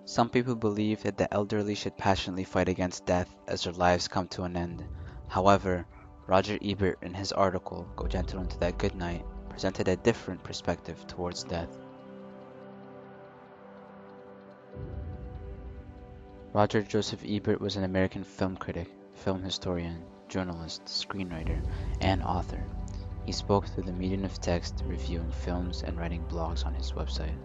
Some people believe that the elderly should passionately fight against death as their lives come to an end. However, Roger Ebert in his article, Go Gentle into That Good Night, presented a different perspective towards death. Roger Joseph Ebert was an American film critic, film historian, journalist, screenwriter, and author. He spoke through the medium of text, reviewing films and writing blogs on his website.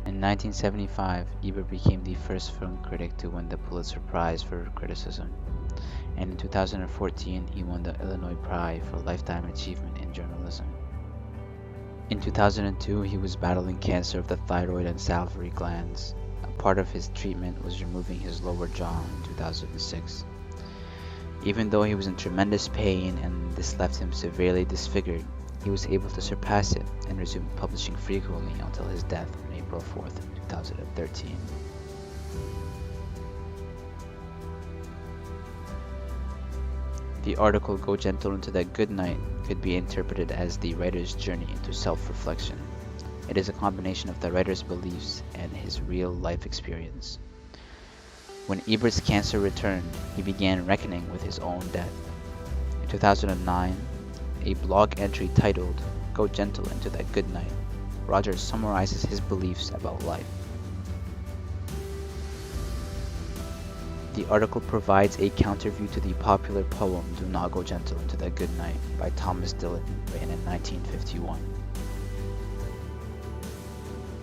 In 1975, Ebert became the first film critic to win the Pulitzer Prize for criticism, and in 2014 he won the Illinois Prize for Lifetime Achievement in Journalism. In 2002, he was battling cancer of the thyroid and salivary glands. A part of his treatment was removing his lower jaw in 2006. Even though he was in tremendous pain and this left him severely disfigured, he was able to surpass it and resumed publishing frequently until his death on April 4th, 2013. The article Go Gentle into That Good Night could be interpreted as the writer's journey into self-reflection. It is a combination of the writer's beliefs and his real-life experience. When Ebert's cancer returned, he began reckoning with his own death. In 2009, a blog entry titled Go Gentle into That Good Night, Roger summarizes his beliefs about life. The article provides a counterview to the popular poem Do Not Go Gentle into That Good Night by Thomas Dillon, written in 1951.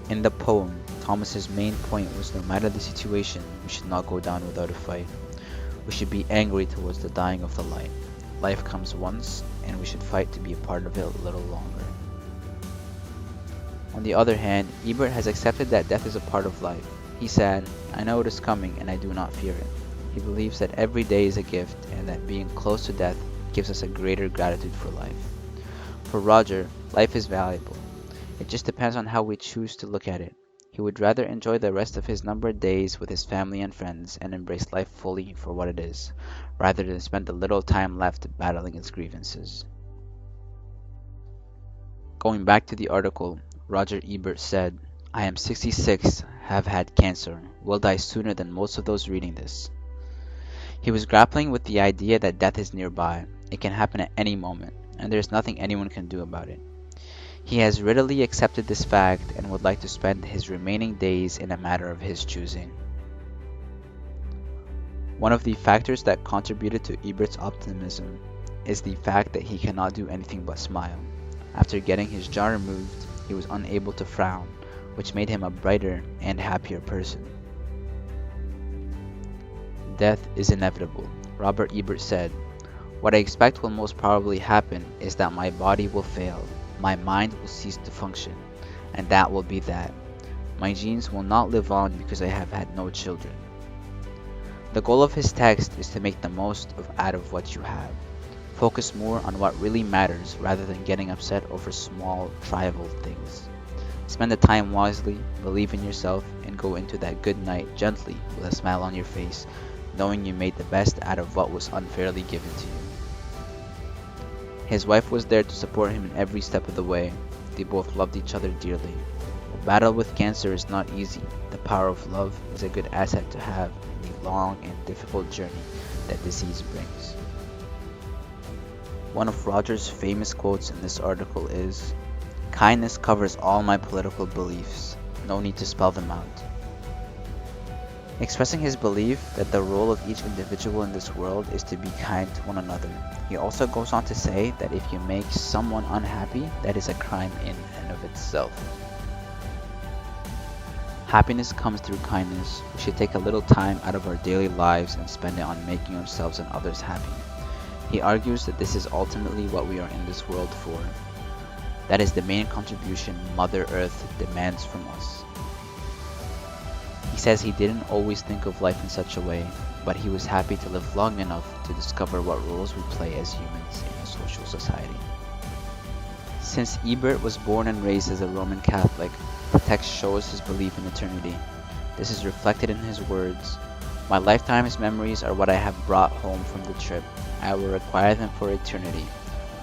In the poem, Thomas's main point was no matter the situation, we should not go down without a fight. We should be angry towards the dying of the light. Life comes once, and we should fight to be a part of it a little longer. On the other hand, Ebert has accepted that death is a part of life. He said, I know it is coming, and I do not fear it. He believes that every day is a gift, and that being close to death gives us a greater gratitude for life. For Roger, life is valuable. It just depends on how we choose to look at it. He would rather enjoy the rest of his numbered days with his family and friends and embrace life fully for what it is, rather than spend the little time left battling its grievances. Going back to the article, Roger Ebert said, I am 66, have had cancer, will die sooner than most of those reading this. He was grappling with the idea that death is nearby. It can happen at any moment, and there is nothing anyone can do about it. He has readily accepted this fact and would like to spend his remaining days in a matter of his choosing. One of the factors that contributed to Ebert's optimism is the fact that he cannot do anything but smile. After getting his jaw removed, he was unable to frown, which made him a brighter and happier person. Death is inevitable. Robert Ebert said, What I expect will most probably happen is that my body will fail. My mind will cease to function, and that will be that. My genes will not live on because I have had no children. The goal of his text is to make the most out of what you have. Focus more on what really matters rather than getting upset over small, trivial things. Spend the time wisely, believe in yourself, and go into that good night gently with a smile on your face, knowing you made the best out of what was unfairly given to you. His wife was there to support him in every step of the way. They both loved each other dearly. A battle with cancer is not easy. The power of love is a good asset to have in the long and difficult journey that disease brings. One of Roger's famous quotes in this article is, Kindness covers all my political beliefs. No need to spell them out. Expressing his belief that the role of each individual in this world is to be kind to one another. He also goes on to say that if you make someone unhappy, that is a crime in and of itself. Happiness comes through kindness. We should take a little time out of our daily lives and spend it on making ourselves and others happy. He argues that this is ultimately what we are in this world for. That is the main contribution Mother Earth demands from us. He says he didn't always think of life in such a way, but he was happy to live long enough to discover what roles we play as humans in a social society. Since Ebert was born and raised as a Roman Catholic, the text shows his belief in eternity. This is reflected in his words, My lifetime's memories are what I have brought home from the trip. I will require them for eternity,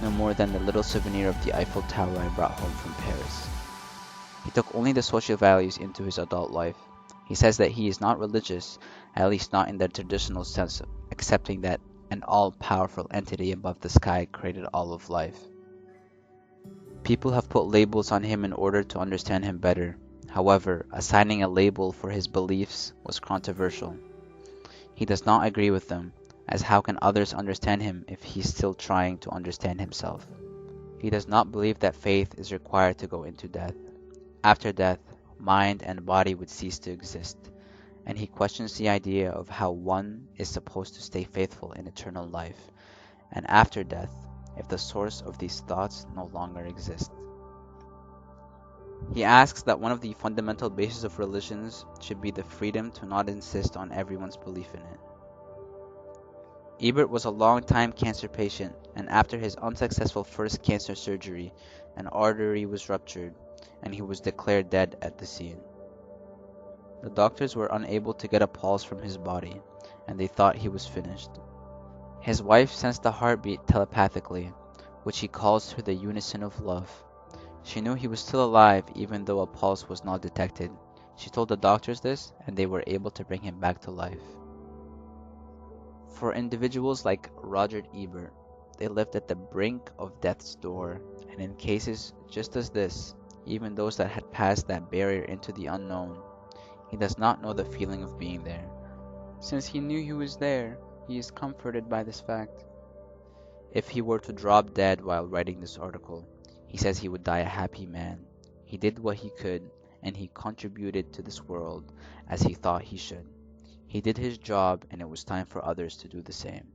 no more than the little souvenir of the Eiffel Tower I brought home from Paris. He took only the social values into his adult life. He says that he is not religious, at least not in the traditional sense of accepting that an all-powerful entity above the sky created all of life. People have put labels on him in order to understand him better. However, assigning a label for his beliefs was controversial. He does not agree with them, as how can others understand him if he is still trying to understand himself? He does not believe that faith is required to go into death. After death, mind and body would cease to exist, and he questions the idea of how one is supposed to stay faithful in eternal life, and after death, if the source of these thoughts no longer exists. He asks that one of the fundamental bases of religions should be the freedom to not insist on everyone's belief in it. Ebert was a long-time cancer patient, and after his unsuccessful first cancer surgery, an artery was ruptured, and he was declared dead at the scene. The doctors were unable to get a pulse from his body, and they thought he was finished. His wife sensed a heartbeat telepathically, which he calls her the unison of love. She knew he was still alive even though a pulse was not detected. She told the doctors this, and they were able to bring him back to life. For individuals like Roger Ebert, they lived at the brink of death's door, and in cases just as this, even those that had passed that barrier into the unknown, he does not know the feeling of being there. Since he knew he was there, he is comforted by this fact. If he were to drop dead while writing this article, he says he would die a happy man. He did what he could, and he contributed to this world as he thought he should. He did his job, and it was time for others to do the same.